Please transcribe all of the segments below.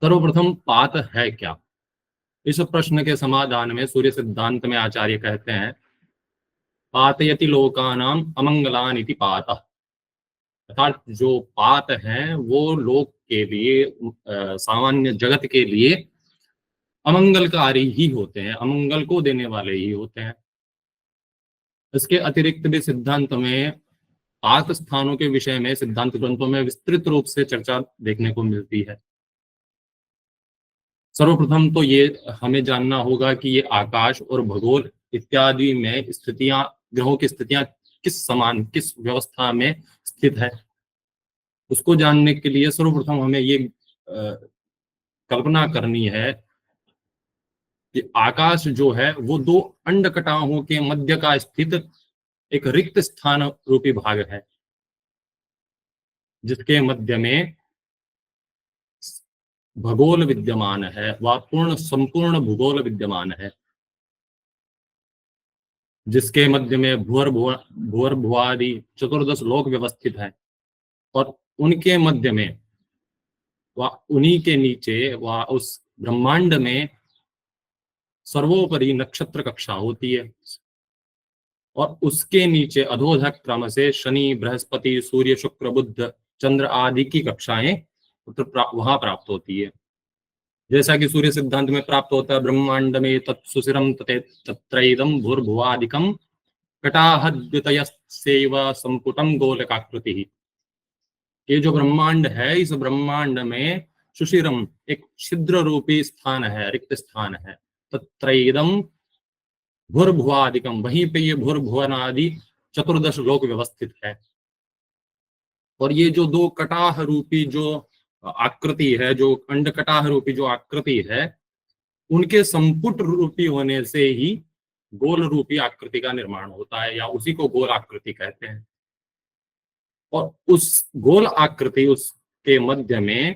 सर्वप्रथम पात है क्या? इस प्रश्न के समाधान में सूर्य सिद्धांत में आचार्य कहते हैं, पातयति लोकानाम अमंगलानिति पातः। अर्थात जो पात है वो लोक के लिए, सामान्य जगत के लिए अमंगलकारी ही होते हैं, अमंगल को देने वाले ही होते हैं। इसके अतिरिक्त भी सिद्धांत में पाक स्थानों के विषय में सिद्धांत ग्रंथों में विस्तृत रूप से चर्चा देखने को मिलती है। सर्वप्रथम तो ये हमें जानना होगा कि ये आकाश और भूगोल इत्यादि में स्थितियां, ग्रहों की स्थितियां किस व्यवस्था में स्थित है, उसको जानने के लिए सर्वप्रथम हमें ये कल्पना करनी है कि आकाश जो है वो दो अंडकटाहों के मध्य का स्थित एक रिक्त स्थान रूपी भाग है, जिसके मध्य में भूगोल विद्यमान है, वह संपूर्ण भूगोल विद्यमान है, जिसके मध्य में भूर भुआदि चतुर्दश लोक व्यवस्थित है। और उनके मध्य में वह, उन्हीं के नीचे वह उस ब्रह्मांड में सर्वोपरि नक्षत्र कक्षा होती है, और उसके नीचे अधोधक क्रम से शनि, बृहस्पति, सूर्य, शुक्र, बुध, चंद्र आदि की कक्षाएं वहां प्राप्त होती है। जैसा कि सूर्य सिद्धांत में प्राप्त होता है, ब्रह्मांड में तत्सुशिरम तत्रैदम भूर्भुवादिकम कटाहद्युतयस्यैव संपुटम गोलकाकृति। ये जो ब्रह्मांड है, इस ब्रह्मांड में सुशिरम एक छिद्र रूपी स्थान है, रिक्त स्थान है। तत्रैदम भूर्भुवादिकम, वहीं पे ये भूर्भुवन आदि चतुर्दश लोक व्यवस्थित है। और ये जो दो कटाह रूपी जो आकृति है, जो अंड कटाह रूपी जो आकृति है, उनके संपुट रूपी होने से ही गोल रूपी आकृति का निर्माण होता है, या उसी को गोल आकृति कहते हैं। और उस गोल आकृति, उसके मध्य में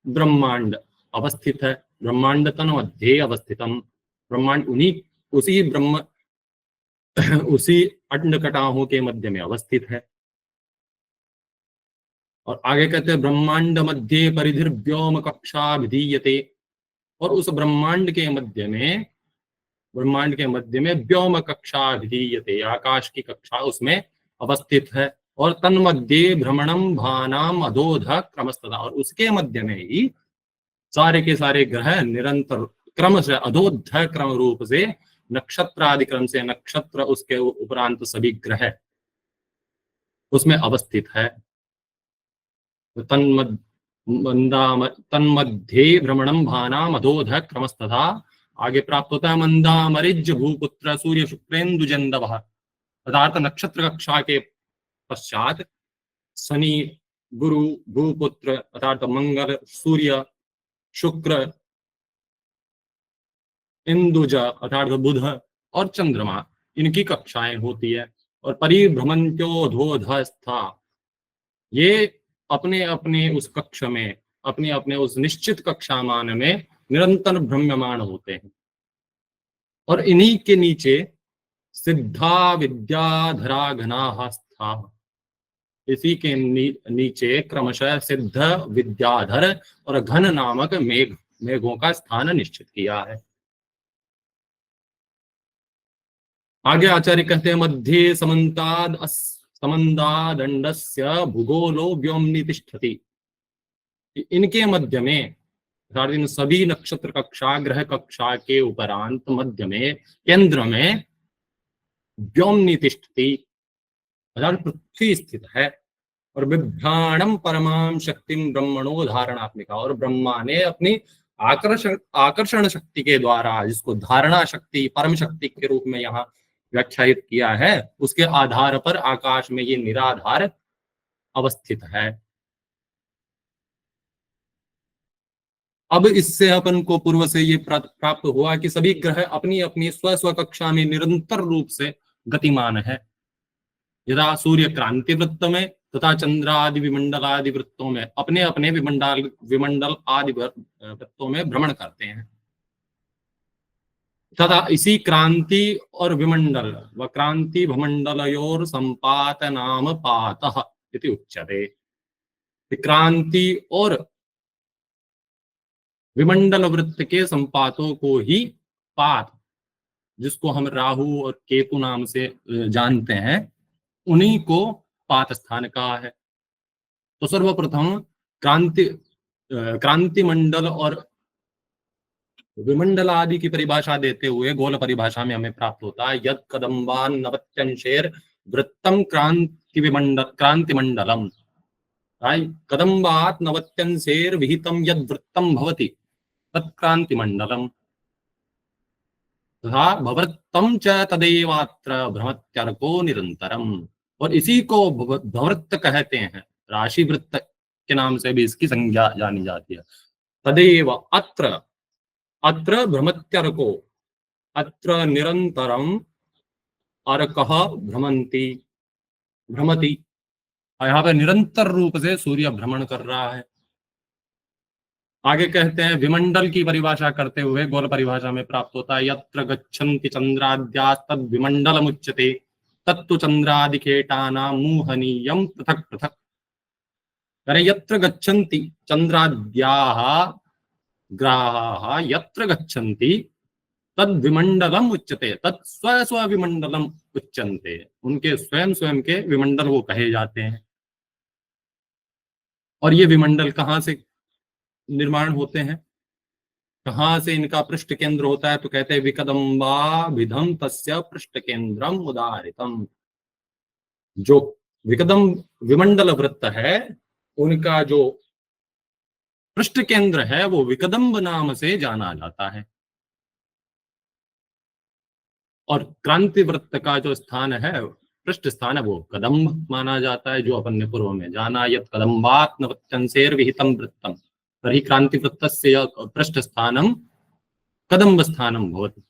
ब्रह्मांड अवस्थित है। ब्रह्मांड तन्मध्ये अवस्थितम, ब्रह्मांड उसी अंडकटाहों के मध्य में अवस्थित है। और आगे कहते हैं, ब्रह्मांड मध्य परिधिर व्योम कक्षा विधीयते। और उस ब्रह्मांड के मध्य में व्योम कक्षा विधीयते, आकाश की कक्षा उसमें अवस्थित है। और तन्मध्ये भ्रमणम भानाम अधोध क्रमस्तदा, और उसके मध्य में ही सारे के सारे ग्रह निरंतर क्रम से अधोध क्रम रूप से नक्षत्र आदि क्रम से, नक्षत्र उसके उपरांत सभी ग्रह उसमें अवस्थित है। तन्मध्ये भ्रमणम भानाम अधोध क्रमस्तथा। आगे प्राप्त होता है, मंदामरिज भूपुत्र सूर्य शुक्रेन्दु जंदवः। अर्थात नक्षत्र कक्षा के पश्चात शनि, गुरु, भूपुत्र अर्थात मंगल, सूर्य, शुक्र, इंदुज अर्थात बुध और चंद्रमा, इनकी कक्षाएं होती है। और परिभ्रमंत्योधोधस्था, ये अपने अपने उस कक्ष में, अपने अपने उस निश्चित कक्षामान में निरंतर भ्रम्यमान होते हैं। और इन्हीं के नीचे सिद्धा विद्याधरा घना स्था, इसी के नीचे क्रमशः सिद्ध, विद्याधर और घन नामक मेघों का स्थान निश्चित किया है। आगे आचार्य कहते हैं, मध्ये समन्दादंडस्य भूगोलो व्योमनि तिष्ठति। इनके मध्य में, इन सभी नक्षत्र कक्षा, ग्रह कक्षा के उपरांत मध्य में, केंद्र में व्योमनि तिष्ठति अर्थात पृथ्वी स्थित है। और बिभ्राणम परमाम शक्तिम ब्रह्मणो धारणात्मिका, और ब्रह्मा ने अपनी आकर्षण शक्ति के द्वारा, जिसको धारणा शक्ति, परम शक्ति के रूप में यहाँ व्याख्यायित किया है, उसके आधार पर आकाश में ये निराधार अवस्थित है। अब इससे अपन को पूर्व से ये प्राप्त हुआ कि सभी ग्रह अपनी अपनी स्व स्व कक्षा में निरंतर रूप से गतिमान है। यदा सूर्य क्रांति वृत्त में तथा चंद्रादि विमंडल आदि वृत्तों में अपने अपने विमंडल आदि वृत्तों में भ्रमण करते हैं, तथा इसी क्रांति और विमंडल व क्रांति भमंडलयोर संपात नाम पातः इति उच्यते। क्रांति और विमंडल वृत्त के संपातों को ही पात, जिसको हम राहु और केतु नाम से जानते हैं, उन्हीं को पात स्थान कहा है। तो सर्वप्रथम क्रांति मंडल और विमंडल आदि की परिभाषा देते हुए गोल परिभाषा में हमें प्राप्त होता है यद कदम्बान नवत्यंशेर वृत्तम क्रांति मंडलम। कदम्बात नवत्यंशेर विहितम यद वृत्तम भवति तत्क्रांति मंडलम तथा भवृत्तम च तदेवात्र भ्रमत्यर्को निरंतरम। और इसी को भवृत्त कहते हैं, राशि वृत्त के नाम से भी इसकी संज्ञा जानी जाती है। तदेव अत्र, अत्र भ्रमत्यर्को, अत्र निरंतरम अर्कः भ्रमंती, भ्रमति, यहाँ पे निरंतर रूप से सूर्य भ्रमण कर रहा है। आगे कहते हैं विमंडल की परिभाषा करते हुए गोल परिभाषा में प्राप्त होता है यत्र गच्छन्ति चंद्राद्यास्तद विमंडलम उच्यते तत्तु चंद्रादिकेटानां मूहनीयम पृथक पृथक। अरे यत्र गच्छन्ति चंद्राद्याः ग्राहाः यत्र गच्छन्ति तद विमंडलम उच्यते, तत् स्व स्व विमंडलम उच्यन्ते, उनके स्वयं स्वयं के विमंडल वो कहे जाते हैं। और ये विमंडल कहाँ से निर्माण होते हैं, कहाँ से इनका पृष्ठ केंद्र होता है, तो कहते हैं विकदम्बा विधम तस्य पृष्ठ केंद्रम उदाहरितम। जो विकदम विमंडल वृत्त है उनका जो पृष्ठ केंद्र है वो विकदम्ब नाम से जाना जाता है। और क्रांति वृत्त का जो स्थान है, पृष्ठ स्थान है, वो कदम्ब माना जाता है, जो अपन ने पूर्व में जाना यत् कदम्बात् नवत्यंशेर विहितम वृत्तम तर्हि क्रांति वृत्तस्य पृष्ठ स्थानम कदम्ब स्थानम भवति।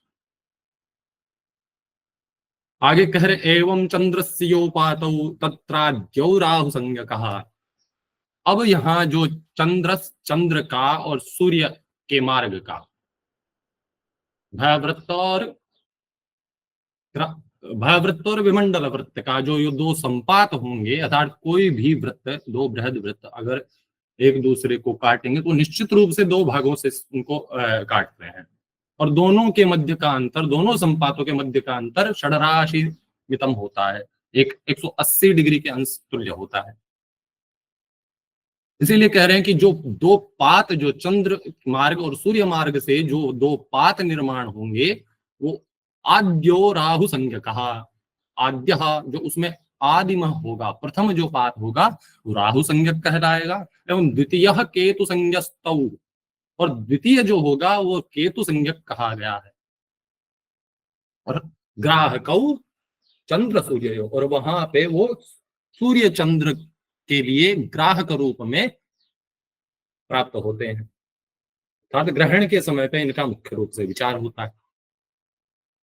आगे कह रहे एवं चंद्रस्योपातौ तत्राद्यौ राहु संज्ञकः। अब यहाँ जो चंद्र का और सूर्य के मार्ग का, भयवृत्त और विमंडल वृत्त का जो ये दो संपात होंगे, अर्थात कोई भी वृत्त, दो बृहद वृत्त अगर एक दूसरे को काटेंगे तो निश्चित रूप से दो भागों से उनको काटते हैं। और दोनों के मध्य का अंतर, दोनों संपातों के मध्य का अंतर षडराशि मितम होता है, एक 180 डिग्री के अंश तुल्य होता है। इसीलिए कह रहे हैं कि जो दो पात, जो चंद्र मार्ग और सूर्य मार्ग से जो दो पात निर्माण होंगे वो आद्यो राहु संज्ञ कहा। आद्य जो उसमें आदिम होगा, प्रथम जो पात होगा वो राहु संज्ञक कहलाएगा। एवं द्वितीय केतु संज्ञस्तौ, और द्वितीय जो होगा वो केतु संज्ञक कहा गया है। और ग्राहकौ चंद्र सूर्य, और वहां पे वो सूर्य चंद्र के लिए ग्राहक रूप में प्राप्त होते हैं, अर्थात ग्रहण के समय पे इनका मुख्य रूप से विचार होता है।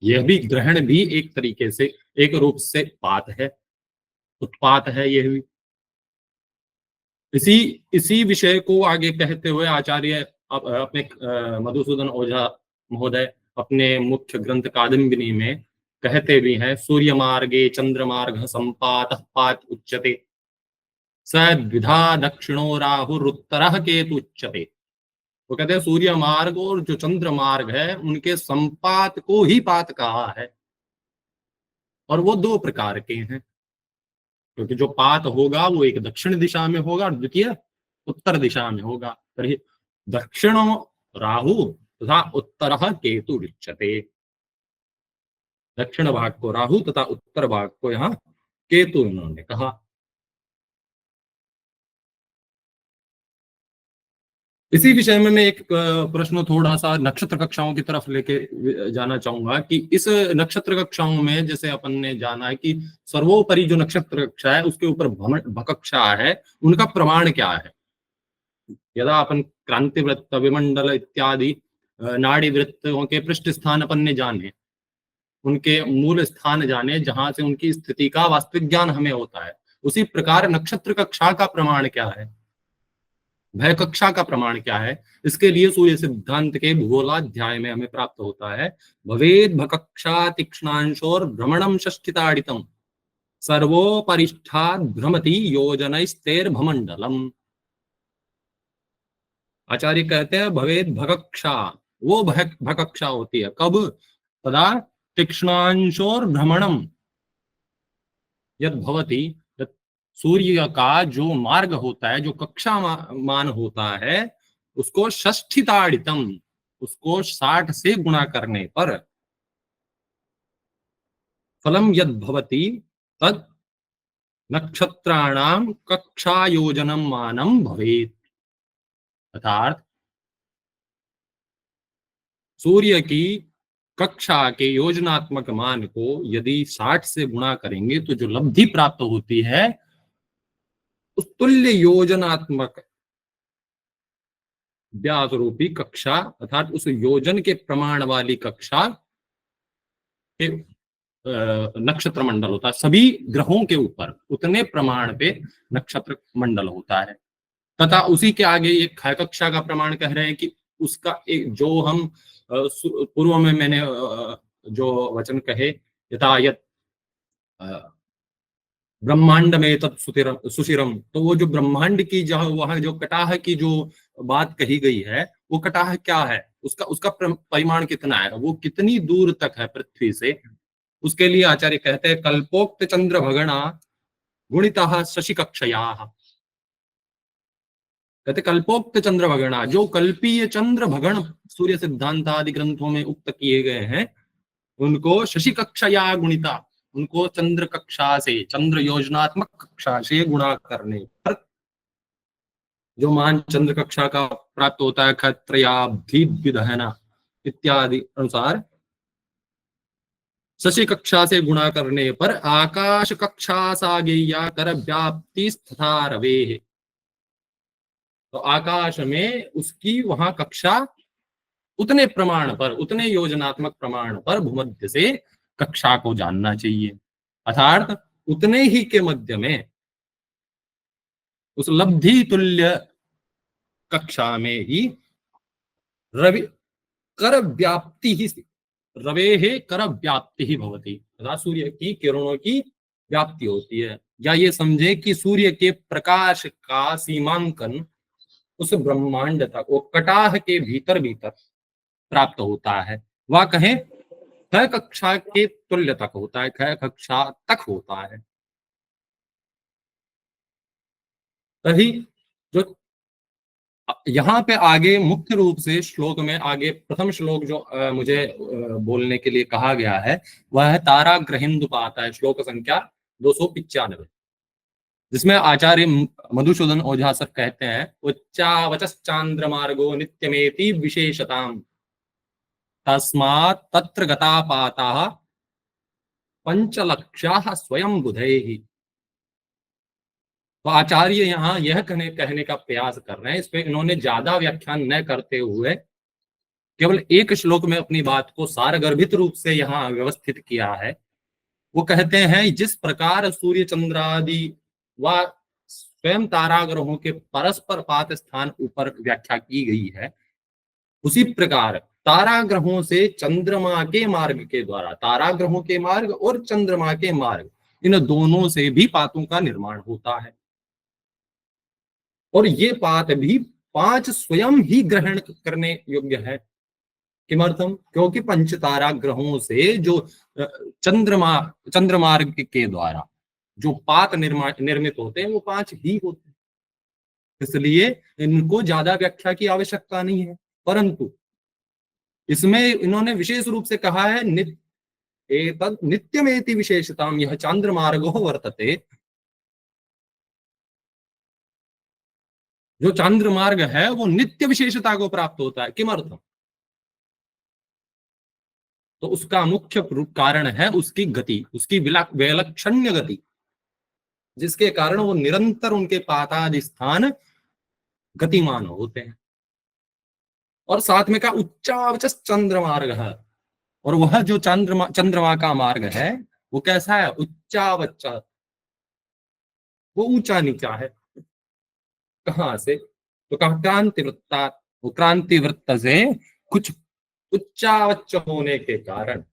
यह भी ग्रहण भी एक तरीके से एक रूप से पात है, उत्पात है यह भी। इसी विषय को आगे कहते हुए आचार्य अपने मधुसूदन ओझा महोदय अपने मुख्य ग्रंथ कादम्बिनी में कहते भी हैं सूर्य मार्गे चंद्र मार्ग संपात पात उच्यते स द्विधा दक्षिणो राहुरुत्तरः केतु उच्यते। वो कहते हैं सूर्य मार्ग और जो चंद्र मार्ग है उनके संपात को ही पात कहा है, और वो दो प्रकार के हैं, क्योंकि जो पात होगा वो एक दक्षिण दिशा में होगा और द्वितीय उत्तर दिशा में होगा। तर्हि दक्षिणो राहु तथा उत्तरः केतु उच्यते। दक्षिण भाग को राहु तथा उत्तर भाग को यहाँ केतु उन्होंने कहा। इसी विषय में मैं एक प्रश्न थोड़ा सा नक्षत्र कक्षाओं की तरफ लेके जाना चाहूंगा कि इस नक्षत्र कक्षाओं में जैसे अपन ने जाना है कि सर्वोपरि जो नक्षत्र कक्षा है उसके ऊपर भकक्षा है, उनका प्रमाण क्या है। यदा अपन क्रांति वृत्त, विमंडल इत्यादि नाड़ी वृत्तों के पृष्ठ स्थान अपन ने जाने, उनके मूल स्थान जाने जहां से उनकी स्थिति का वास्तविक ज्ञान हमें होता है, उसी प्रकार नक्षत्र कक्षा का प्रमाण क्या है, भय कक्षा का प्रमाण क्या है। इसके लिए सूर्य सिद्धांत के भूगोलाध्याय में हमें प्राप्त होता है भवेद भकक्षा तीक्ष्णांशोर भ्रमणम षष्ठिताड़ितम सर्वोपरिष्ठाद भ्रमति योजनैस्तेर भमंडलम। आचार्य कहते हैं भवेद भगक्षा, वो भगक्षा होती है कब? तदा तीक्ष्णांशोर भ्रमणम यद भवति, सूर्य का जो मार्ग होता है, जो कक्षा मान होता है, उसको षष्ठिताड़ितम, उसको 60 से गुणा करने पर फलम यद भवति तद नक्षत्राणाम कक्षायोजनम मानम भवेत। अर्थात सूर्य की कक्षा के योजनात्मक मान को यदि 60 से गुणा करेंगे तो जो लब्धि प्राप्त होती है उस तुल्य योजनात्मक व्यास रूपी कक्षा, अर्थात उस योजन के प्रमाण वाली कक्षा के नक्षत्र मंडल होता है। सभी ग्रहों के ऊपर उतने प्रमाण पे नक्षत्र मंडल होता है। तथा उसी के आगे एक खय कक्षा का प्रमाण कह रहे हैं कि उसका एक जो हम पूर्व में मैंने जो वचन कहे, यथायत ब्रह्मांड में तत् सुशिरम, तो वो जो ब्रह्मांड की जो वहां जो कटाह की जो बात कही गई है, वो कटाह क्या है, उसका उसका परिमाण कितना है, वो कितनी दूर तक है पृथ्वी से। उसके लिए आचार्य कहते हैं कल्पोक्त चंद्र भगणा गुणिता शशि कक्षया। कहते कल्पोक्त चंद्र भगणा, जो कल्पीय चंद्र भगण सूर्य सिद्धांत आदि ग्रंथों में उक्त किए गए हैं, उनको शशि कक्षया गुणिता, उनको चंद्र कक्षा से, चंद्र योजनात्मक कक्षा से गुणा करने पर जो मान चंद्र कक्षा का प्राप्त होता है, क्षत्रयाब्धि विदहना इत्यादि अनुसार शशि कक्षा से गुणा करने पर आकाश कक्षा सागेया कर व्याप्ति तथा रवे, तो आकाश में उसकी वहां कक्षा उतने प्रमाण पर, उतने योजनात्मक प्रमाण पर भूमध्य से कक्षा को जानना चाहिए। अर्थात उतने ही के मध्य में उस लब्धि तुल्य कक्षा में ही रवि कर व्याप्ति ही, रवे है कर व्याप्ति ही भवती, अर्थात सूर्य की किरणों की व्याप्ति होती है। या ये समझे कि सूर्य के प्रकाश का सीमांकन उस ब्रह्मांड तक, वो कटाह के भीतर भीतर प्राप्त होता है। वह कहें क्षय कक्षा के तुल्य तक होता है, क्षय कक्षा तक होता है। तभी जो यहाँ पे आगे मुख्य रूप से श्लोक में आगे प्रथम श्लोक जो मुझे बोलने के लिए कहा गया है, वह है तारा ग्रहिंदुपात है, श्लोक संख्या 295, जिसमें आचार्य मधुसूदन ओझा सर कहते हैं उच्चावचश्चांद्र मार्गो नित्यमेति विशेषताम तस्मात् तत्र गतापाताः पंचलक्षाः स्वयं बुधैः। तो आचार्य यहाँ यह कहने का प्रयास कर रहे हैं, इस पे इन्होंने ज्यादा व्याख्यान न करते हुए केवल एक श्लोक में अपनी बात को सारगर्भित रूप से यहाँ व्यवस्थित किया है। वो कहते हैं जिस प्रकार सूर्य चंद्रादि व स्वयं ताराग्रहों के परस्पर पात स्थान ऊपर व्याख्या की गई है, उसी प्रकार ताराग्रहों से चंद्रमा के मार्ग के द्वारा, ताराग्रहों के मार्ग और चंद्रमा के मार्ग, इन दोनों से भी पातों का निर्माण होता है। और ये पात भी 5 स्वयं ही ग्रहण करने योग्य है। किमर्थम? क्योंकि पंच तारा ग्रहों से जो चंद्रमार्ग के द्वारा जो पात निर्मित होते हैं वो 5 ही होते हैं, इसलिए इनको ज्यादा व्याख्या की आवश्यकता नहीं है। परंतु इसमें इन्होंने विशेष रूप से कहा है एतद् नित्यमेति विशेषताम यह चांद्रमार्गो वर्तते, जो चांद्र मार्ग है वो नित्य विशेषता को प्राप्त होता है। किमर्थम? तो उसका मुख्य कारण है उसकी गति, उसकी विलक्षण्य गति, जिसके कारण वो निरंतर उनके पातादि स्थान गतिमान होते हैं। और साथ में का उच्चावच चंद्र मार्ग है, और वह जो चंद्रमा का मार्ग है वो कैसा है? उच्चावच, वो ऊंचा नीचा है। कहां से? तो कहा क्रांति वृत्ता, वो क्रांति वृत्त से कुछ उच्चावच होने के कारण।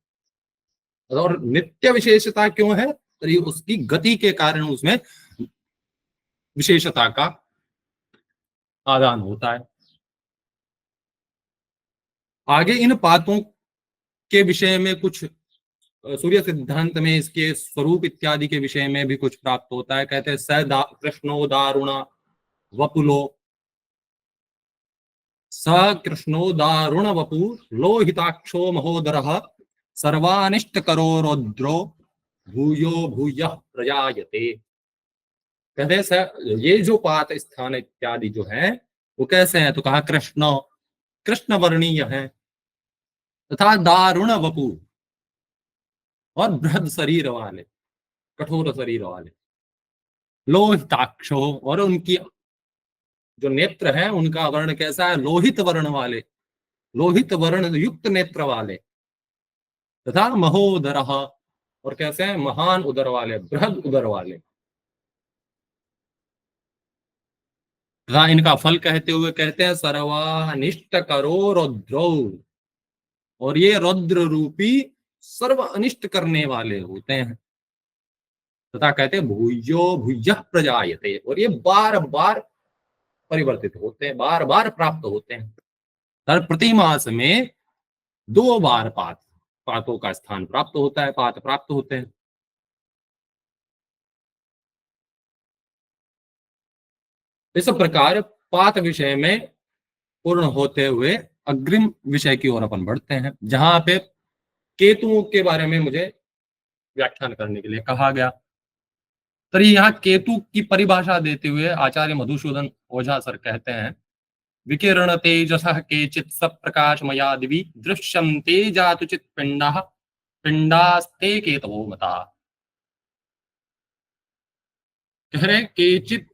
और नित्य विशेषता क्यों है? तो ये उसकी गति के कारण उसमें विशेषता का आदान होता है। आगे इन पातों के विषय में कुछ सूर्य सिद्धांत में इसके स्वरूप इत्यादि के विषय में भी कुछ प्राप्त होता है। कहते हैं कृष्णो दारुण वपुलो, स कृष्णो दारुण वपु लोहिताक्षो महोदरः सर्वानिष्ट करो रौद्रो भूयो भूय प्रजायते। कहते हैं ये जो पात स्थान इत्यादि जो है वो कैसे हैं, तो कहा कृष्ण कृष्ण वर्णीय है, तथा दारुण वपु और बृहद शरीर वाले, कठोर शरीर वाले, लोहिताक्षो और उनकी जो नेत्र है उनका वर्ण कैसा है, लोहित वर्ण वाले, लोहित वर्ण युक्त नेत्र वाले, तथा महोदर और कैसे हैं, महान उदर वाले, बृहद उदर वाले। तथा इनका फल कहते हुए कहते हैं सर्वानिष्ट करो रौद्रो, और ये रौद्र रूपी सर्व अनिष्ट करने वाले होते हैं। तथा कहते हैं भूयो भूय प्रजायते, और ये बार बार परिवर्तित होते हैं, बार बार प्राप्त होते हैं। हर प्रति मास में 2 बार पातों का स्थान प्राप्त होता है, पात प्राप्त होते हैं। इस प्रकार पात विषय में पूर्ण होते हुए अग्रिम विषय की ओर अपन बढ़ते हैं, जहां पे केतुओं के बारे में मुझे व्याख्यान करने के लिए कहा गया। तो यहाँ केतु की परिभाषा देते हुए आचार्य मधुसूदन ओझा सर कहते हैं, विकिरण तेजसः केचित् सप्रकाशमया दिवि दृश्यन्ते जातुचित् पिण्डः पिण्डास्ते केतवो मता। कह रहे केचित्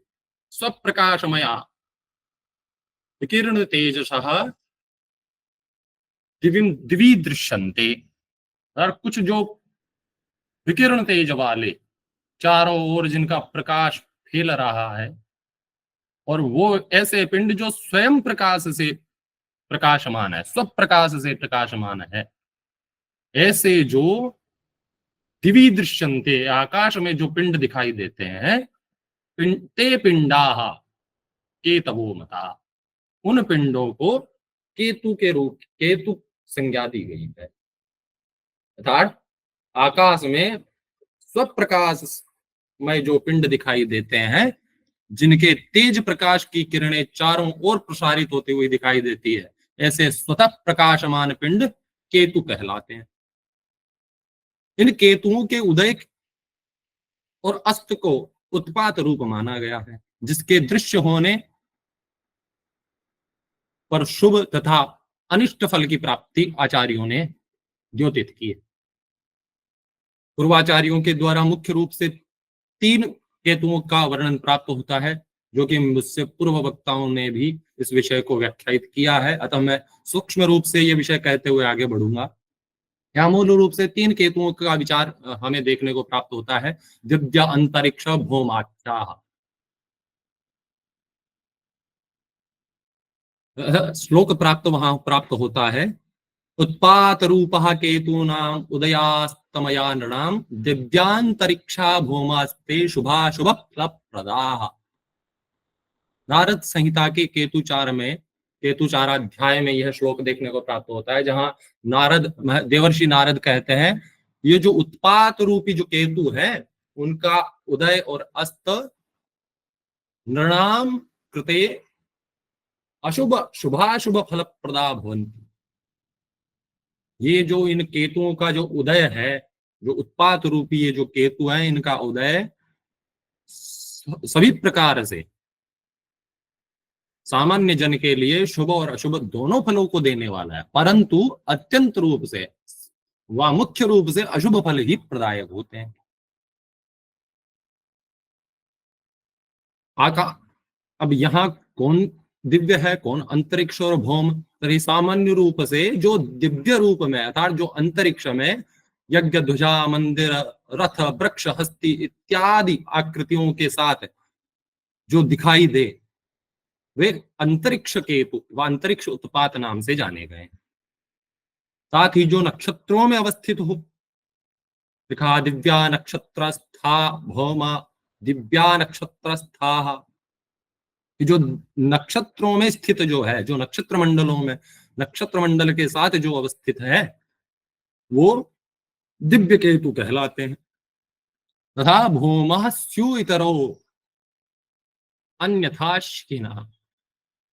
स्वप्रकाशमया विकिरण तेजसः दिवि दृश्यन्ते, और कुछ जो विकिरण तेज वाले चारों ओर जिनका प्रकाश फैल रहा है, और वो ऐसे पिंड जो स्वयं प्रकाश से प्रकाशमान है, स्वप्रकाश से प्रकाशमान है, ऐसे जो दिवि दृश्यन्ते आकाश में जो पिंड दिखाई देते हैं, ते पिंडाः केतवो मता, उन पिंडों को केतु के रूप केतु संज्ञा दी गई है। अर्थात आकाश में स्वप्रकाश में जो पिंड दिखाई देते हैं, जिनके तेज प्रकाश की किरणें चारों ओर प्रसारित होती हुई दिखाई देती है, ऐसे स्वतः प्रकाशमान पिंड केतु कहलाते हैं। इन केतुओं के उदय और अस्त को उत्पात रूप माना गया है, जिसके दृश्य होने पर शुभ तथा अनिष्ट फल की प्राप्ति आचार्यों ने द्योतित की है। पूर्वाचार्यों के द्वारा मुख्य रूप से 3 केतुओं का वर्णन प्राप्त होता है, जो कि मुझसे पूर्व वक्ताओं ने भी इस विषय को व्याख्यायित किया है। अतः मैं सूक्ष्म रूप से यह विषय कहते हुए आगे बढ़ूंगा। यहाँ मूल रूप से 3 केतुओं का विचार हमें देखने को प्राप्त होता है। दिव्य अंतरिक्ष भौमाख्या, श्लोक वहां प्राप्त होता है, उत्पात रूपः केतूनाम उदयास्तमया नृणाम दिव्यांतरिक्षा भौमास्ते शुभाशुभ फल प्रदाः। नारद संहिता के केतुचाराध्याय में यह श्लोक देखने को प्राप्त होता है, जहां देवर्षि नारद कहते हैं, ये जो उत्पात रूपी जो केतु है, उनका उदय और अस्त नृणाम कृते अशुभ शुभाशुभ फल प्रदा भवन्ति। ये जो इन केतुओं का जो उदय है, जो उत्पात रूपी ये जो केतु है, इनका उदय सभी प्रकार से सामान्य जन के लिए शुभ और अशुभ दोनों फलों को देने वाला है, परंतु अत्यंत रूप से व मुख्य रूप से अशुभ फल ही प्रदायक होते हैं। अब यहाँ कौन दिव्य है, कौन अंतरिक्ष और भौम? तरी सामान्य रूप से जो दिव्य रूप में अर्थात जो अंतरिक्ष में यज्ञ ध्वजा मंदिर रथ वृक्ष हस्ती इत्यादि आकृतियों के साथ जो दिखाई दे, वे अंतरिक्ष केतु व अंतरिक्ष उत्पात नाम से जाने गए। साथ ही जो नक्षत्रों में अवस्थित हो, लिखा दिव्या नक्षत्रस्था भौमा दिव्या नक्षत्रस्था, जो नक्षत्रों में स्थित जो है, जो नक्षत्र मंडलों में नक्षत्र मंडल के साथ जो अवस्थित है वो दिव्य केतु कहलाते हैं। तथा भूमः स्यु इतरो अन्यथा शिखिनः,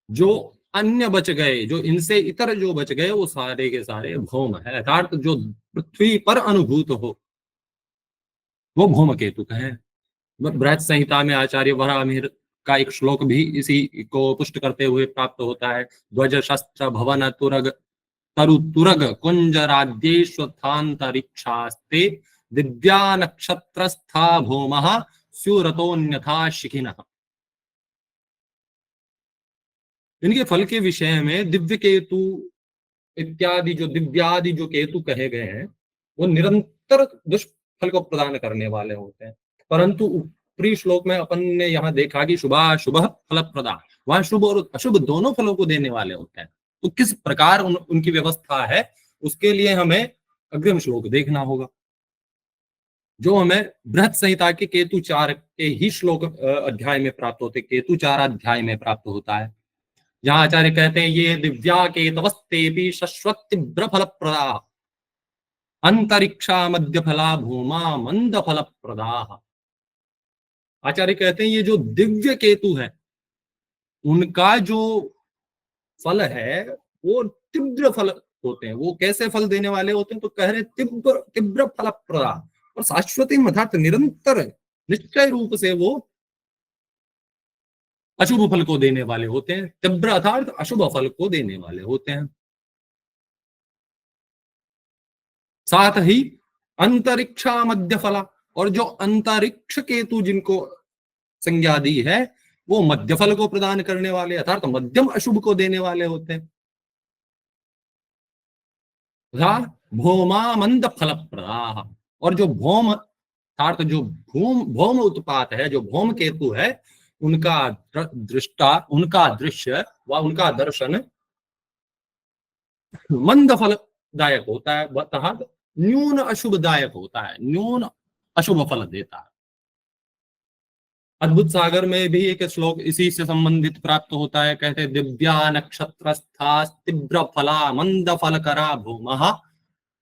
जो अन्य बच गए, जो इनसे इतर जो बच गए वो सारे के सारे भौम है, अर्थात जो पृथ्वी पर अनुभूत हो वो भौम केतु कहे। बृहत संहिता में आचार्य वराहमिहिर का एक श्लोक भी इसी को पुष्ट करते हुए प्राप्त होता है। ध्वज शस्त्र भवन तुरग तरु तुरग कुंज राज्येष्वथांतरिक्षास्ते दिव्या नक्षत्रस्था भौमः स्युरतोऽन्यथा शिखिनः। इनके फल के विषय में दिव्य केतु इत्यादि जो दिव्यादि जो केतु कहे गए हैं वो निरंतर दुष्फल को प्रदान करने वाले होते हैं, परंतु ऊपरी श्लोक में अपन ने यहाँ देखा कि शुभाशुभ फल प्रदा, वहां शुभ और अशुभ दोनों फलों को देने वाले होते हैं। तो किस प्रकार उनकी व्यवस्था है उसके लिए हमें अग्रिम श्लोक देखना होगा, जो हमें बृहत संहिता के केतु 4 के ही श्लोक अध्याय में प्राप्त होते, केतु 4 अध्याय में प्राप्त होता है। जहां आचार्य कहते हैं ये दिव्या केतवस्तेपि शश्वत तीव्र फल प्रदा अंतरिक्षा मध्य फला भूमा मंद फल प्रदा। आचार्य कहते हैं ये जो दिव्य केतु है उनका जो फल है वो तीव्र फल होते हैं। वो कैसे फल देने वाले होते हैं, तो कह रहे तीव्र तीव्र फल प्रदा और शाश्वती अर्थात निरंतर निश्चय रूप से वो अशुभ फल को देने वाले होते हैं। तीव्र अर्थात अशुभ फल को देने वाले होते हैं। साथ ही अंतरिक्षा मध्य फला, और जो अंतरिक्ष केतु जिनको संज्ञा दी है वो मध्य फल को प्रदान करने वाले अर्थात मध्यम अशुभ को देने वाले होते हैं। भौमा मंद फल प्रदाह, और जो भौम अर्थात जो भूम भौम उत्पात है, जो भौम केतु है उनका दृष्टा, उनका दृश्य व उनका दर्शन मंद फलदायक होता है, अर्थात न्यून अशुभदायक होता है, न्यून अशुभ फल देता है। अद्भुत सागर में भी एक श्लोक इसी से संबंधित प्राप्त होता है। कहते हैं दिव्या नक्षत्रस्था तीव्र फला मंद फल करा भूमः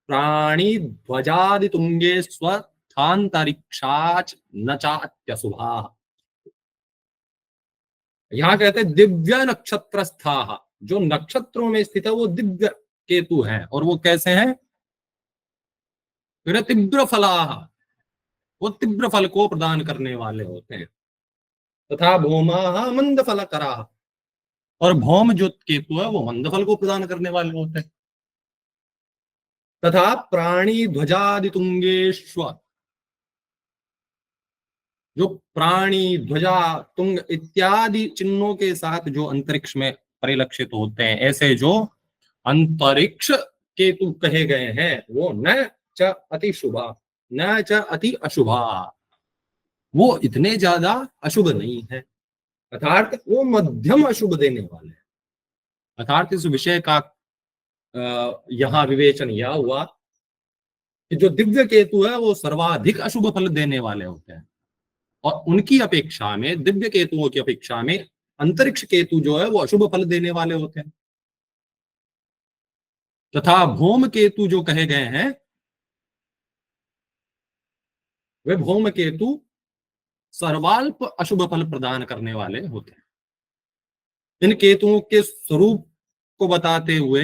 प्राणी ध्वजादि तुंगे स्वथांतरिक्षाच न चात्यशुभा। यहाँ कहते हैं दिव्य नक्षत्रस्था, जो नक्षत्रों में स्थित है वो दिव्य केतु है, और वो कैसे हैं, तीव्र फला, वो तीव्र फल को प्रदान करने वाले होते हैं। तथा भौमा मंद फल करा, और भौम जो केतु है वो मंद फल को प्रदान करने वाले होते हैं। तथा प्राणी ध्वजादि तुंगेश्व, जो प्राणी ध्वजा तुंग इत्यादि चिन्हों के साथ जो अंतरिक्ष में परिलक्षित होते हैं, ऐसे जो अंतरिक्ष केतु कहे गए हैं वो न च अति शुभा न च अति अशुभा, वो इतने ज्यादा अशुभ नहीं है, अर्थात वो मध्यम अशुभ देने वाले हैं। अर्थात इस विषय का यहाँ विवेचन यह हुआ कि जो दिव्य केतु है वो सर्वाधिक अशुभ फल देने वाले होते हैं, और उनकी अपेक्षा में, दिव्य केतुओं की अपेक्षा में अंतरिक्ष केतु जो है वो अशुभ फल देने वाले होते हैं। तथा भौम केतु जो कहे गए हैं वे भौम केतु सर्वाल्प अशुभ फल प्रदान करने वाले होते हैं। इन केतुओं के स्वरूप को बताते हुए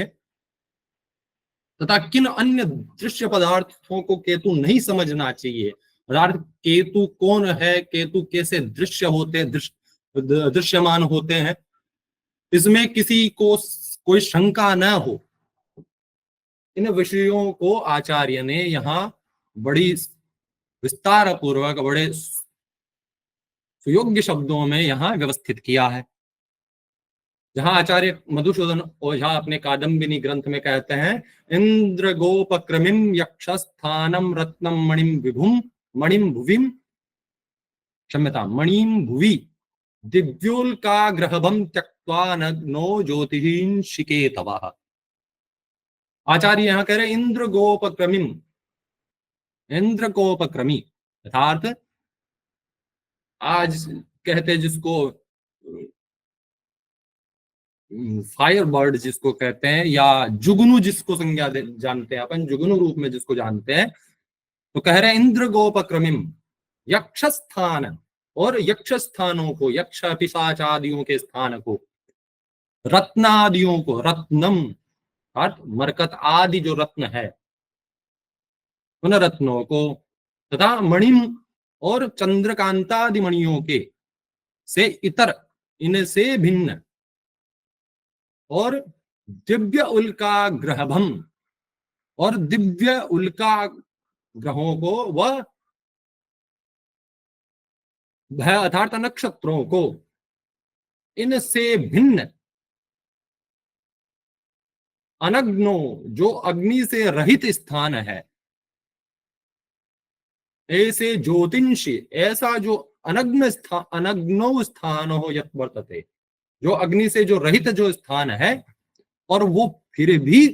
तथा किन अन्य दृश्य पदार्थों को केतु नहीं समझना चाहिए, अर्थात केतु कौन है, केतु कैसे दृश्य होते, दृश्यमान होते हैं, इसमें किसी को कोई शंका न हो, इन विषयों को आचार्य ने यहाँ बड़ी विस्तार पूर्वक बड़े सुयोग्य शब्दों में यहाँ व्यवस्थित किया है। जहां आचार्य मधुसूदन ओझा अपने कादम्बिनी ग्रंथ में कहते हैं इंद्र गोपक्रमिम यक्षस्थानम रत्नम मणिम विभुम मणिम भुविम क्षम्यता मणिम भुवि दिव्योल्काग्रहभम त्यक्त्वा नग्नो ज्योतिषिकेतवः। आचार्य यहाँ कह रहे इंद्र गोपक्रमिम, इंद्र गोपक्रमी अर्थात आज कहते जिसको फायर बर्ड जिसको कहते हैं, या जुगनू जिसको संज्ञा जानते हैं अपन, जुगनू रूप में जिसको जानते हैं, तो कह रहे हैं इंद्र गोपक्रमिम यक्ष स्थान, और यक्ष स्थानों को, यक्ष पिशाच आदियों के स्थान को, रत्नादियों को, रत्नम अर्थात मरकत आदि जो रत्न है उन रत्नों को, तथा मणिम और चंद्रकांतादि मणियों के से इतर, इनसे भिन्न, और दिव्य उल्का ग्रहभम, और दिव्य उल्का ग्रहों को, वह अर्थात नक्षत्रों को, इनसे भिन्न अनग्नो जो अग्नि से रहित स्थान है, ऐसे ज्योतिषी ऐसा जो अनग्न स्थान, अनग्नो स्थान हो यत वर्तते, जो अग्नि से जो रहित जो स्थान है, और वो फिर भी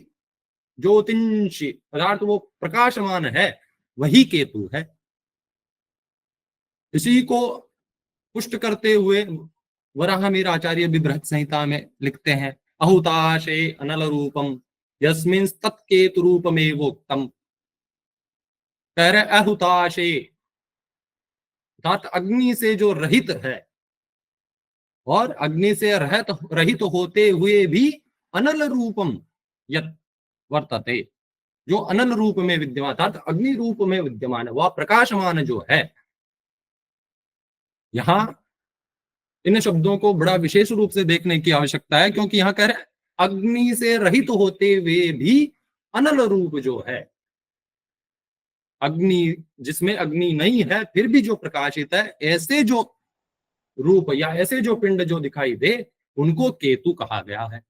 ज्योतिषी अर्थात वो प्रकाशमान है, वही केतु है। इसी को पुष्ट करते हुए वराहमिहिर आचार्य भी बृहत् संहिता में लिखते हैं, अहुताशे अनल रूपम यस्मिन् तत्केतु रूपमेवोक्तम। कह रहे अहुताशे अर्थात अग्नि से जो रहित है, और अग्नि से रहित होते हुए भी अनल रूपम यत वर्तते, जो अनल रूप में विद्यमान, अर्थात अग्नि रूप में विद्यमान है, वह प्रकाशमान जो है। यहां इन शब्दों को बड़ा विशेष रूप से देखने की आवश्यकता है, क्योंकि यहां कह रहे अग्नि से रहित होते हुए भी अनल रूप जो है, अग्नि जिसमें अग्नि नहीं है फिर भी जो प्रकाशित है, ऐसे जो रूप या ऐसे जो पिंड जो दिखाई दे, उनको केतु कहा गया है।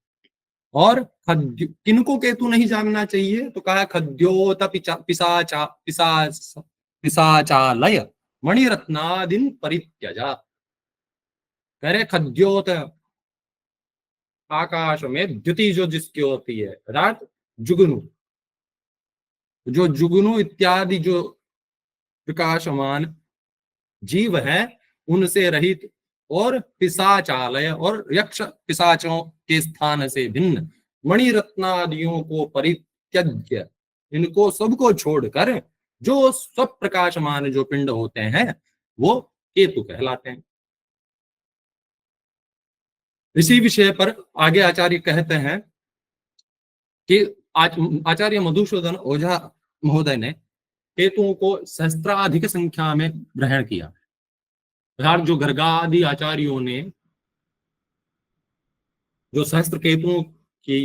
और किनको केतु नहीं जानना चाहिए, तो कहा खद्योत पिशाचालय मणिरत्नादिन परित्यजा। कह रहे खद्योत आकाश में द्युति जो जिसकी होती है, रात जुगनू, जो जुगनू इत्यादि जो प्रकाशमान जीव है उनसे रहित, और पिशाचालय और यक्ष पिशाचों के स्थान से भिन्न, मणिरत्नादियों को परित्यज्य, इनको सबको छोड़कर जो सब प्रकाशमान जो पिंड होते हैं वो केतु कहलाते हैं। इसी विषय पर आगे आचार्य कहते हैं कि आचार्य मधुसूदन ओझा महोदय ने केतुओं को सहस्त्राधिक संख्या में ग्रहण किया। अर्थात जो गर्गादि आचार्यों ने जो सहस्त्र केतुओं की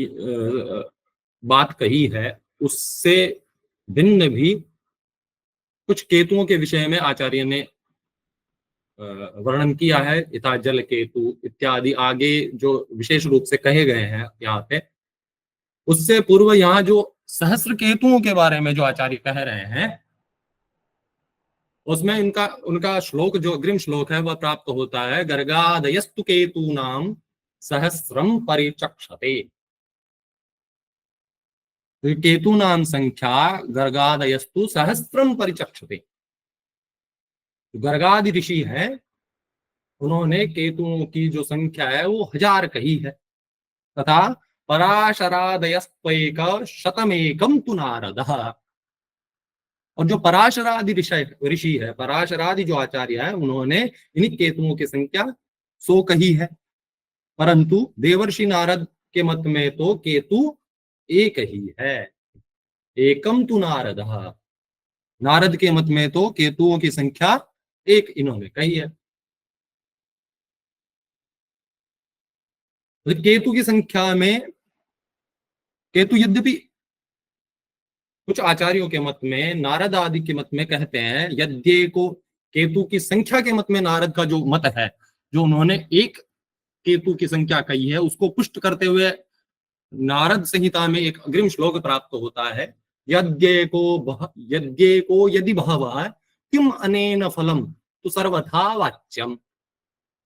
बात कही है, उससे भिन्न भी कुछ केतुओं के विषय में आचार्य ने वर्णन किया है। यथा जल केतु इत्यादि आगे जो विशेष रूप से कहे गए हैं यहाँ पे, उससे पूर्व यहाँ जो सहस्त्र केतुओं के बारे में जो आचार्य कह रहे हैं, उसमें इनका उनका श्लोक जो अग्रिम श्लोक है वह प्राप्त होता है, गर्गादयस्तु केतु नाम सहस्रम परिचक्षते। केतु नाम संख्या गर्गादयस्तु सहस्रम परिचक्षते। गर्गादि ऋषि हैं, उन्होंने केतुओं की जो संख्या है वो 1000 कही है। तथा पराशरादयस्त्वैक शतमेकम तु नारदः, और जो पराशरादि ऋषि है, पराशरादि जो आचार्य है, उन्होंने इन केतुओं की संख्या 100 कही है। परंतु देवर्षि नारद के मत में तो केतु एक ही है, एकम तु नारदः। नारद के मत में तो केतुओं की संख्या एक इन्होंने कही है। तो केतु की संख्या में, केतु यद्यपि कुछ आचार्यों के मत में, नारद आदि के मत में कहते हैं, यद्य को केतु की संख्या के मत में नारद का जो मत है, जो उन्होंने एक केतु की संख्या कही है, उसको पुष्ट करते हुए नारद संहिता में एक अग्रिम श्लोक प्राप्त होता है, यद्य को यदि बहवः किम अनेन फलम तो सर्वथा वाच्यम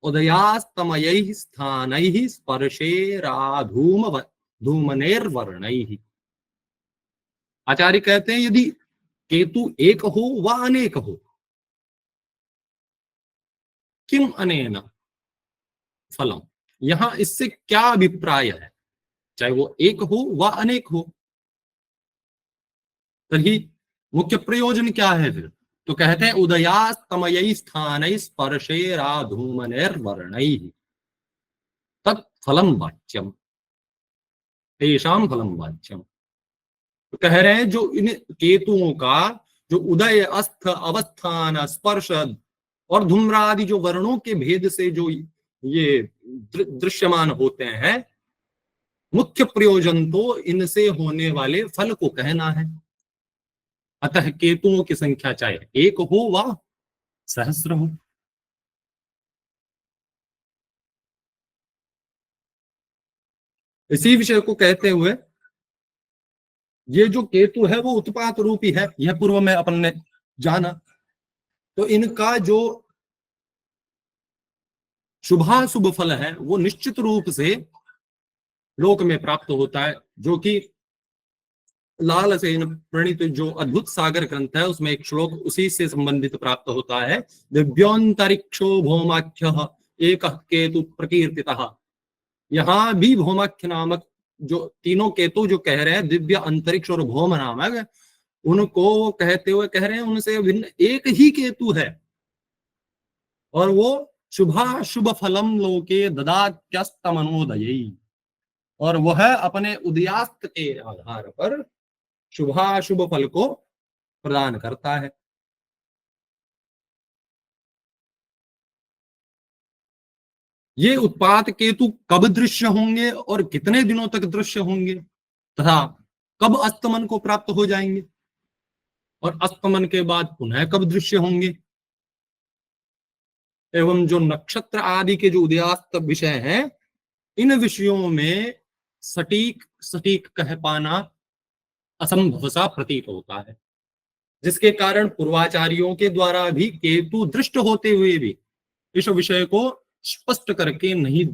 उदयास्तमयैः स्थानैः स्पर्शेराधूम धूमनेर्वर्णैः। आचार्य कहते हैं यदि केतु एक हो व अनेक हो, किम अनेन फलम, यहां इससे क्या अभिप्राय है, चाहे वो एक हो व अनेक हो, तभी मुख्य प्रयोजन क्या है फिर? तो कहते हैं उदयास्तमय स्थान स्पर्शेराधूमनेर्वर्णै तत्फलम वाच्यम, तेषाम फलम वाच्यम। तो कह रहे हैं जो इन केतुओं का जो उदय अस्त अवस्थान स्पर्श और धूम्रादि जो वर्णों के भेद से जो ये दृश्यमान होते हैं, मुख्य प्रयोजन तो इनसे होने वाले फल को कहना है। अतः केतुओं की संख्या चाहे एक हो व सहस्र हो। इसी विषय को कहते हुए ये जो केतु है वो उत्पात रूपी है, यह पूर्व में अपन ने जाना। तो इनका जो शुभाशुभ फल है वो निश्चित रूप से लोक में प्राप्त होता है, जो कि लाल से प्रणीत जो अद्भुत सागर ग्रंथ है उसमें एक श्लोक उसी से संबंधित प्राप्त होता है। दिव्योंतरिक्षो भौमाख्य एक केतु प्रकीर्तितः। यहाँ भी भौमाख्य नामक जो तीनों केतु जो कह रहे हैं, दिव्य अंतरिक्ष और भौम नामक, उनको कहते हुए कह रहे हैं उनसे भिन्न एक ही केतु है, और वो शुभाशुभ फलम लोके ददात्यस्तमनोदयी, और वह अपने उदयास्त के आधार पर शुभाशुभ फल को प्रदान करता है। ये उत्पात केतु कब दृश्य होंगे और कितने दिनों तक दृश्य होंगे, तथा कब अस्तमन को प्राप्त हो जाएंगे, और अस्तमन के बाद पुनः कब दृश्य होंगे, एवं जो नक्षत्र आदि के जो उदयास्त विषय हैं, इन विषयों में सटीक सटीक कह पाना असंभव सा प्रतीत होता है, जिसके कारण पूर्वाचार्यों के द्वारा भी केतु दृष्ट होते हुए भी इस विषय को स्पष्ट करके नहीं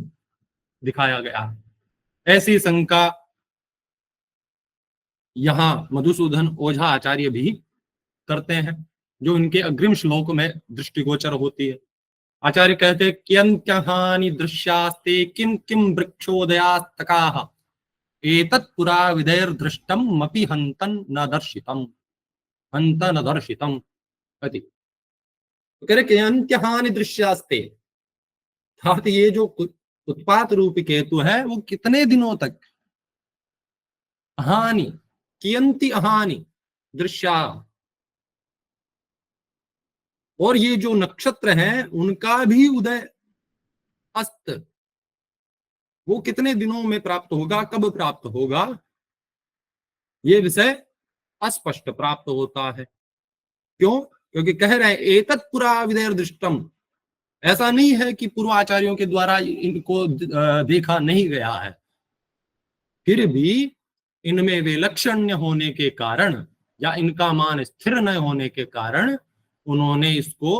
दिखाया गया। ऐसी शंका यहाँ मधुसूदन ओझा आचार्य भी करते हैं, जो इनके अग्रिम श्लोक में दृष्टिगोचर होती है। आचार्य कहते हैं कियंत्यहानि दृश्यास्ते किं किं वृक्षोदयास्तकाः एतत् पुरा विदैर्दृष्टम मपि हन्तन न दर्शितम, हंत न दर्शितम अति। तो कह रहे कियंत्यहानि दृश्यास्ते, अर्थात ये जो उत्पात रूपी केतु है वो कितने दिनों तक, हानि कियंती अहानि दृश्या, और ये जो नक्षत्र हैं उनका भी उदय अस्त वो कितने दिनों में प्राप्त होगा, कब प्राप्त होगा, ये विषय अस्पष्ट प्राप्त होता है। क्यों? क्योंकि कह रहे हैं एतत् पुरा विदेर दृष्टम, ऐसा नहीं है कि पूर्वाचार्यों के द्वारा इनको देखा नहीं गया है, फिर भी इनमें विलक्षण्य होने के कारण या इनका मान स्थिर न होने के कारण उन्होंने इसको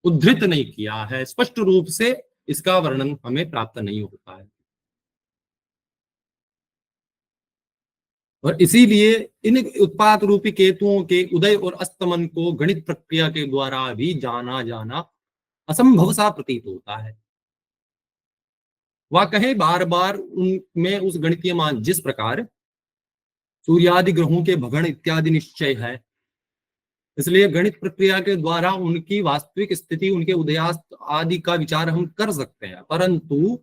उद्धृत नहीं किया है, स्पष्ट रूप से इसका वर्णन हमें प्राप्त नहीं होता है। और इसीलिए इन उत्पात रूपी केतुओं के उदय और अस्तमन को गणित प्रक्रिया के द्वारा भी जाना जाना असंभव सा प्रतीत होता है। वह कहे बार बार उनमें उस गणितीय मान जिस प्रकार सूर्यादि ग्रहों के भगण इत्यादि निश्चय है, इसलिए गणित प्रक्रिया के द्वारा उनकी वास्तविक स्थिति, उनके उदयास्त आदि का विचार हम कर सकते हैं, परंतु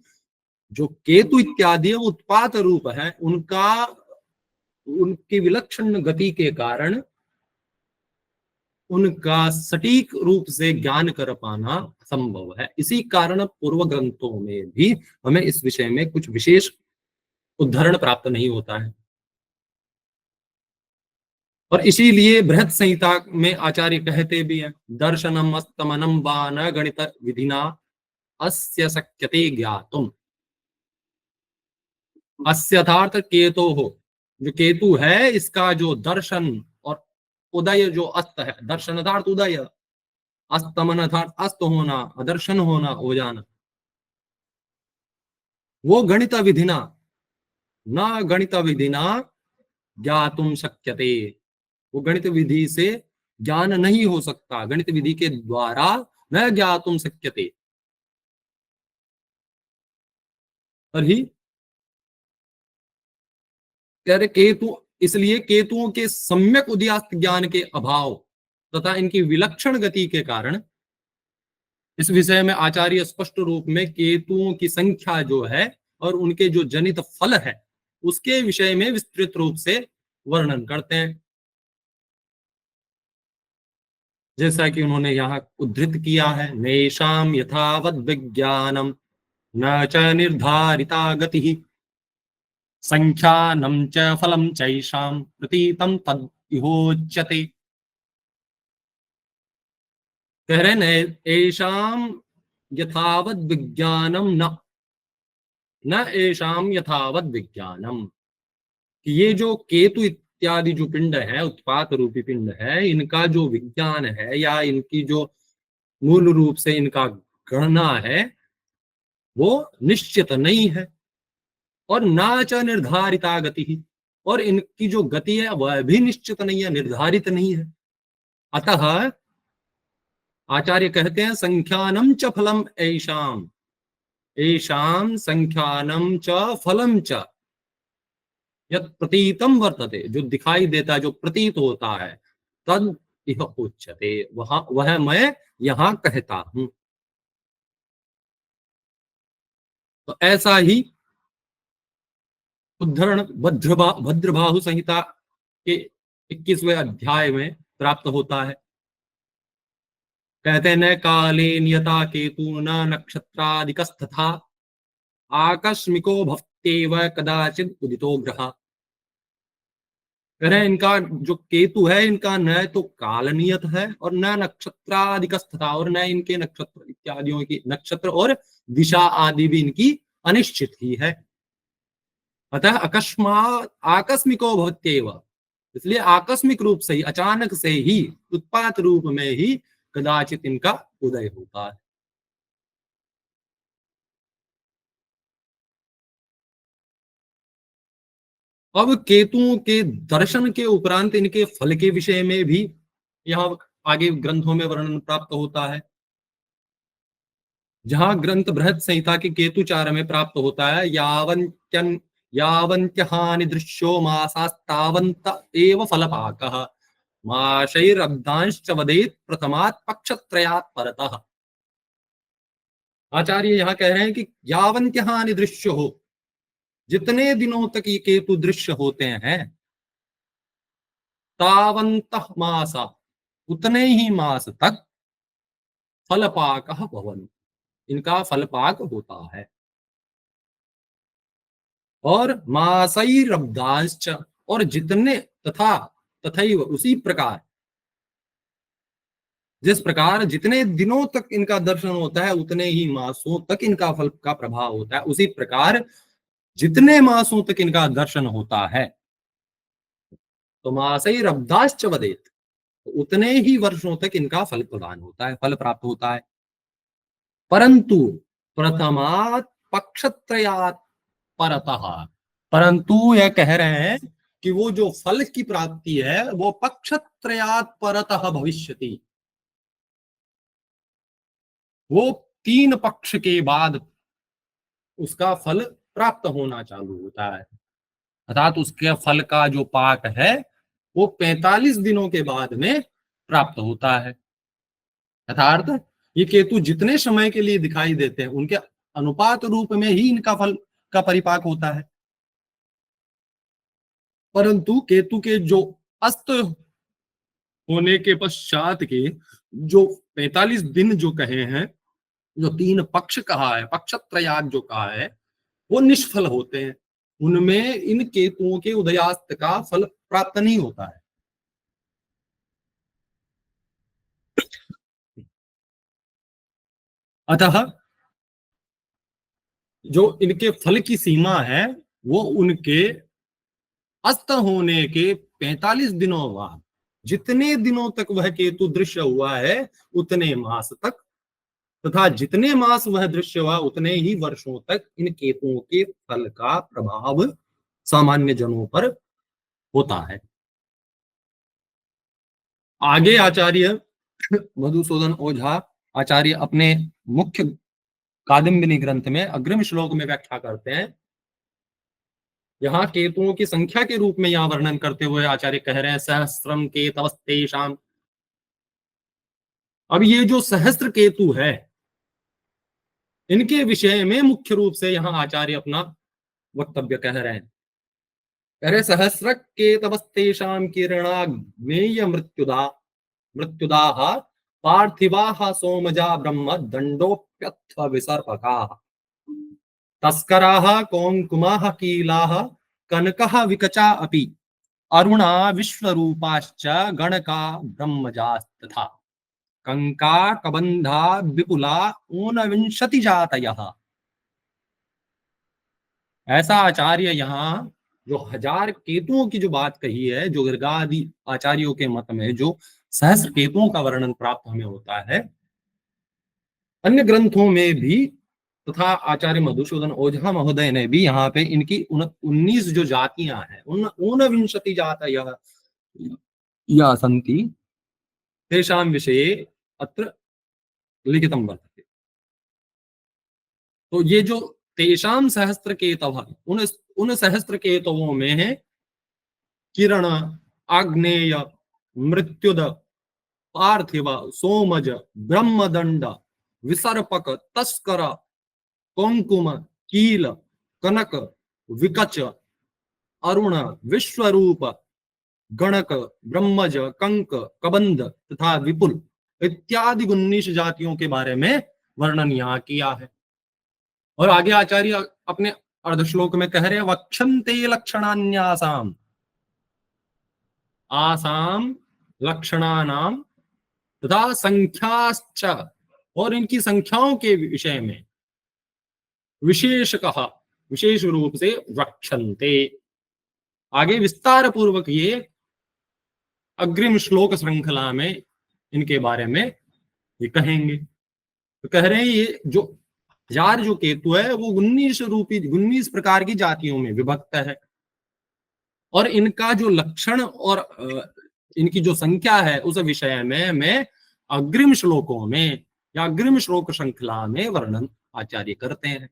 जो केतु इत्यादि है वो उत्पात रूप है, उनका उनकी विलक्षण गति के कारण उनका सटीक रूप से ज्ञान कर पाना संभव है। इसी कारण पूर्व ग्रंथों में भी हमें इस विषय में कुछ विशेष उद्धरण प्राप्त नहीं होता है। और इसीलिए बृहत संहिता में आचार्य कहते भी हैं दर्शनम अस्तमनम वा न गणित विधिना अस्य शक्यते ज्ञातुम। अस्य अर्थात केतो हो, जो केतु है इसका जो दर्शन और उदय जो अस्त है, दर्शन अर्थात उदय, अस्तमन अर्थात अस्त होना, अदर्शन होना, हो जाना, वो गणित विधिना न गणित विधिना ज्ञातुम शक्यते, वो गणित विधि से ज्ञान नहीं हो सकता, गणित विधि के द्वारा न ज्ञातुम शक्यते। तर्हि कह रहे केतु, इसलिए केतुओं के सम्यक उदयास्त ज्ञान के अभाव तथा इनकी विलक्षण गति के कारण इस विषय में आचार्य स्पष्ट रूप में केतुओं की संख्या जो है और उनके जो जनित फल है उसके विषय में विस्तृत रूप से वर्णन करते हैं। जैसा कि उन्होंने यहाँ उद्धृत किया है, नेशाम यथावद विज्ञानम न च निर्धारिता गति संख्यानं च फलं चैषां प्रतीतं तद इहोच्यते। कह रहे न एषाम यथावद विज्ञानम न न एषाम यथावद विज्ञानम, कि ये जो केतु इत्यादि जो पिंड है, उत्पात रूपी पिंड है, इनका जो विज्ञान है या इनकी जो मूल रूप से इनका गणना है वो निश्चित नहीं है, और ना च निर्धारिता गति ही, और इनकी जो गति है वह भी निश्चित नहीं है, निर्धारित नहीं है। अतः आचार्य कहते हैं संख्यानम च फलम ऐशाम, ऐशाम संख्यानम च फलम च यत् प्रतीतम वर्तते, जो दिखाई देता है, जो प्रतीत होता है, तद इह उच्यते, वह मैं यहां कहता हूं। तो ऐसा ही उद्धरण भद्रबाहु संहिता के 21वें अध्याय में प्राप्त होता है। कहते हैं न काले नियता केतु न नक्षत्रादिकस्तथा आकस्मिको भक्तेव कदाचित उदितो ग्रह। कह रहे हैं इनका जो केतु है इनका न तो काल नियत है और न नक्षत्रादिकस्तथा, और न इनके नक्षत्र इत्यादियों की नक्षत्र और दिशा आदि भी इनकी अनिश्चित ही है। अतः अकस्मात आकस्मिको भवत्येव, इसलिए आकस्मिक रूप से ही, अचानक से ही, उत्पात रूप में ही कदाचित इनका उदय होता है। अब केतुओं के दर्शन के उपरांत इनके फल के विषय में भी यहाँ आगे ग्रंथों में वर्णन प्राप्त होता है। जहां ग्रंथ बृहत संहिता के केतुचार में प्राप्त होता है, यावन्त्यहानि दृश्यो मासास्तावन्त एव फलपाकः माशैरब्दांश्च वदेत् प्रथमात् पक्षत्रयात् परतः। आचार्य यहाँ कह रहे हैं कि यावन्त्यहानि दृश्य हो, जितने दिनों तक ये केतु दृश्य होते हैं, तावन्तः मासा, उतने ही मास तक फलपाकः भवन्ति, इनका फलपाक होता है। और मासैरब्दांश्च, और जितने तथा तथैव उसी प्रकार, जिस प्रकार जितने दिनों तक इनका दर्शन होता है उतने ही मासों तक इनका फल का प्रभाव होता है, उसी प्रकार जितने मासों तक इनका दर्शन होता है, तो मासैरब्दाश्च वदेत, तो उतने ही वर्षों तक इनका फल प्रदान होता है, फल प्राप्त होता है। परंतु प्रथमात् पक्षत्रयात् परतः, परंतु यह कह रहे हैं कि वो जो फल की प्राप्ति है वो पक्षत्रयात् परतः भविष्यति, वो 3 पक्ष के बाद उसका फल प्राप्त होना चालू होता है। अर्थात उसके फल का जो पाक है वो 45 दिनों के बाद में प्राप्त होता है। अर्थात ये केतु जितने समय के लिए दिखाई देते हैं उनके अनुपात रूप में ही इनका फल का परिपाक होता है। परंतु केतु के जो अस्त होने के पश्चात के जो 45 दिन जो कहे हैं, जो 3 पक्ष कहा है, पक्षत्रयाग जो कहा है, वो निष्फल होते हैं, उनमें इन केतुओं के उदयास्त का फल प्राप्त नहीं होता है। अतः जो इनके फल की सीमा है वो उनके अस्त होने के 45 दिनों बाद, जितने दिनों तक वह केतु दृश्य हुआ है उतने मास तक, तथा जितने मास वह दृश्य हुआ उतने ही वर्षों तक इन केतुओं के फल का प्रभाव सामान्य जनों पर होता है। आगे आचार्य मधुसूदन ओझा आचार्य अपने मुख्य कादम्बिनी ग्रंथ में अग्रिम श्लोक में व्याख्या करते हैं। यहाँ केतुओं की संख्या के रूप में यहाँ वर्णन करते हुए आचार्य कह रहे हैं सहस्त्रम केतवस्तेषाम। अब ये जो सहस्त्र केतु है, इनके विषय में मुख्य रूप से यहाँ आचार्य अपना वक्तव्य कह रहे हैं। कह रहे सहस्र केतवस्तेषाम किरणाग्नेय मृत्युदाः पार्थिवाः सोमजा ब्रह्म दंडोप्यथ विसर्पकाः तस्कराः कौंकुमाः कीलाः कनकः विकचा अपि अरुणा विश्वरूपाश्च गणका ब्रह्मजास्तथा कंका कबंधा विपुला ऊनविंशति जातयः। ऐसा आचार्य यहाँ जो 1000 केतुओं की जो बात कही है, जो गर्गादि आचार्यों के मत में जो सहस्र केतुओं का वर्णन प्राप्त हमें होता है, अन्य ग्रंथों में भी तथा आचार्य मधुसूदन ओझा महोदय ने भी यहाँ पे इनकी 19 जो जातियां हैं, उन ऊनविंशति जातयः या सन्ति तेषां विषये अत्र लिखितं वर्तते। तो ये जो तेषां सहस्त्र केतवः, उन सहस्त्र केतवों में है किरण, आग्नेय, मृत्युद, पार्थिव, सोमज, ब्रह्मदंड, विसर्पक, तस्कर, कौंकुम, कील, कनक, विकच, अरुण, विश्वरूप, गणक, ब्रह्मज, कंक, कबंध तथा विपुल इत्यादि 19 जातियों के बारे में वर्णन यहाँ किया है। और आगे आचार्य अपने अर्धश्लोक में कह रहे हैं वक्षन्ते लक्षणान्यासाम आसाम लक्षणानाम तथा संख्याश्च, और इनकी संख्याओं के विषय में विशेषतः विशेष रूप से वक्षन्ते। आगे विस्तार पूर्वक ये अग्रिम श्लोक श्रृंखला में इनके बारे में ये कहेंगे। तो कह रहे हैं ये जो 1000 जो केतु है वो 19 प्रकार की जातियों में विभक्त है, और इनका जो लक्षण और इनकी जो संख्या है उस विषय में मैं अग्रिम श्लोकों में या अग्रिम श्लोक श्रृंखला में वर्णन आचार्य करते हैं।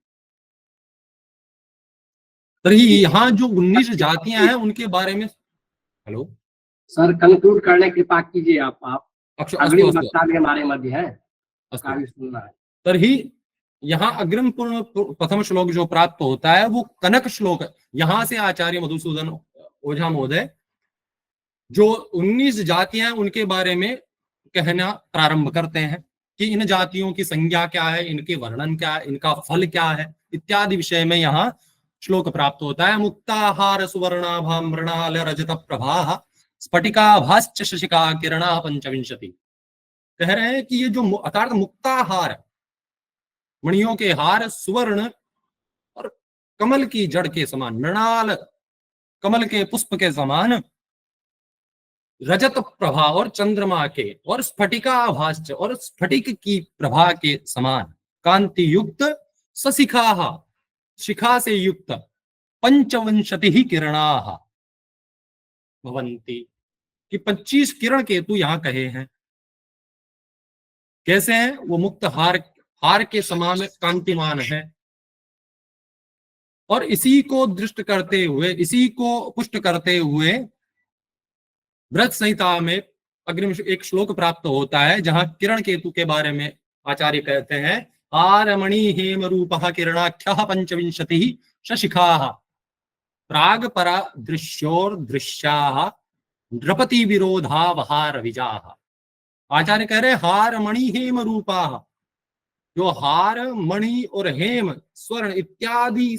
तभी यहाँ जो 19 जातियां हैं उनके बारे में, हेलो सर कंक्लूड करने की कृपा कीजिए आप अग्रिम वक्ता भी हमारे मध्य है, काफी सुनना है। तभी यहाँ अग्रिम प्रथम श्लोक जो प्राप्त होता है वो कनक श्लोक है। यहाँ से आचार्य मधुसूदन ओझा महोदय जो 19 जातियां हैं उनके बारे में कहना प्रारंभ करते हैं कि इन जातियों की संज्ञा क्या है, इनके वर्णन क्या है, इनका फल क्या है इत्यादि विषय में यहाँ श्लोक प्राप्त होता है। मुक्ताहार सुवर्णाभा मृणाल रजत प्रभा स्फटिकाभाश्च शशिका किरणा पंचविंशति। कह रहे हैं कि ये जो अर्थात मुक्ताहार, मणियों के हार, सुवर्ण और कमल की जड़ के समान, मृणाल कमल के पुष्प के समान, रजत प्रभा और चंद्रमा के, और स्फटिकाभाश्च और स्फटिक की प्रभा के समान, कांति युक्त, सशिखा शिखा से युक्त, पंचविंशति ही किरणाः भवन्ति कि 25 किरण केतु यहाँ कहे हैं। कैसे हैं वो? मुक्त हार के समान कांतिमान है। और इसी को दृष्ट करते हुए, इसी को पुष्ट करते हुए बृहत संहिता में अग्रिम एक श्लोक प्राप्त होता है जहां किरण केतु के बारे में आचार्य कहते हैं आरमणि हेम रूपः किरणाख्यः पंचविंशति शशिखाः प्राग परा दृश्योर्दृश्याः नृपति विरोधावहार विजाः। आचार्य कह रहे हार मणि हेम रूपाः, जो हार मणि और हेम स्वर्ण इत्यादि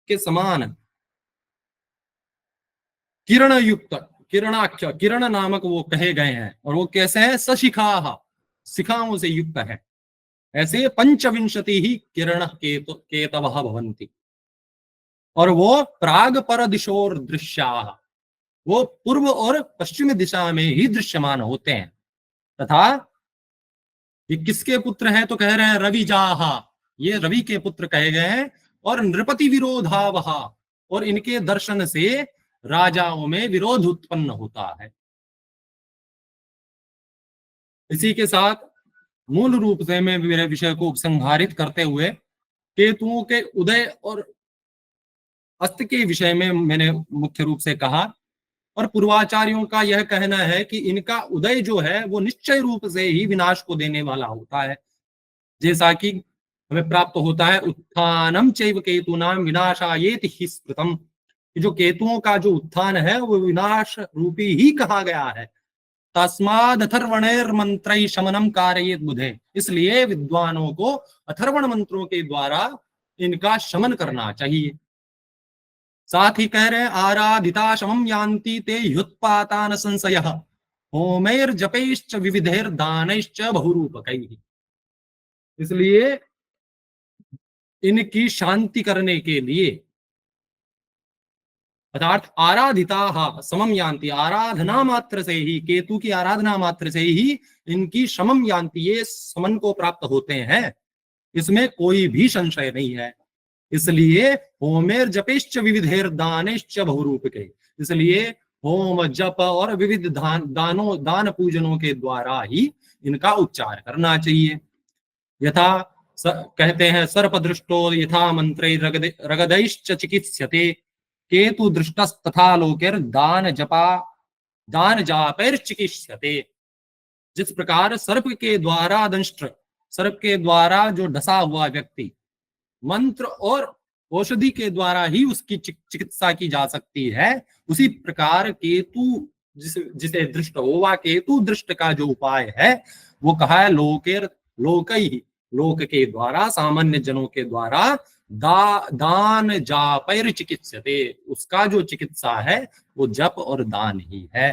के समान किरण युक्त, किरणाख्य, किरण नामक वो कहे गए हैं। और वो कैसे हैं? सशिखा, शिखाओं से युक्त है। ऐसे पंचविंशति ही किरण केतवः भवन्ति। और वो प्राग पर दिशोर दृश्याः, वो पूर्व और पश्चिम दिशा में ही दृश्यमान होते हैं। तथा ये किसके पुत्र हैं? तो कह रहे हैं रविजाः, ये रवि के पुत्र कहे गए हैं। और नृपति विरोधावह, और इनके दर्शन से राजाओं में विरोध उत्पन्न होता है। इसी के साथ मूल रूप से मैं मेरे विषय को उपसंहारित करते हुए केतुओं के उदय और अस्त के विषय में मैंने मुख्य रूप से कहा, और पूर्वाचार्यों का यह कहना है कि इनका उदय जो है वो निश्चय रूप से ही विनाश को देने वाला होता है, जैसा कि हमें प्राप्त होता है उत्थानम चैव केतूनाम विनाशायेति हि स्मृतम। जो केतुओं का जो उत्थान है वो विनाश रूपी ही कहा गया है। तस्माद अथर्वणेर मंत्र शमनम कारयेत बुधे, इसलिए विद्वानों को अथर्वण मंत्रों के द्वारा इनका शमन करना चाहिए। साथ ही कह रहे हैं आराधिता शमम यान्ति ते ह्युत्पातान संशयः होमैर जपैश्च विविधैर दानैश्च बहुरूपकैः। इसलिए इनकी शांति करने के लिए, अर्थात आराधिता समम यान्ति, आराधना मात्र से ही, केतु की आराधना मात्र से ही इनकी शमम यान्ति, ये समन को प्राप्त होते हैं, इसमें कोई भी संशय नहीं है। इसलिए होमेर जपेश्च विविधेर दानेश्च बहुरूपके, इसलिए होम जप और विविध दान पूजनों के द्वारा ही इनका उच्चार करना चाहिए। यथा कहते हैं सर्पदृष्टो यथा मंत्रे रगदैश्च चिकित्स्यते केतु दृष्टस्तथा लोकेर दान जापैर चिकित्स्यते। जिस प्रकार सर्प के द्वारा दंष्ट्र, सर्प के द्वारा जो डसा हुआ व्यक्ति मंत्र और औषधि के द्वारा ही उसकी चिकित्सा की जा सकती है, उसी प्रकार केतु जिसे दृष्ट हुआ, केतु दृष्ट का जो उपाय है वो कहा है लोकई, लोक के द्वारा, सामान्य जनों के द्वारा दान जापैर चिकित्सते, उसका जो चिकित्सा है वो जप और दान ही है।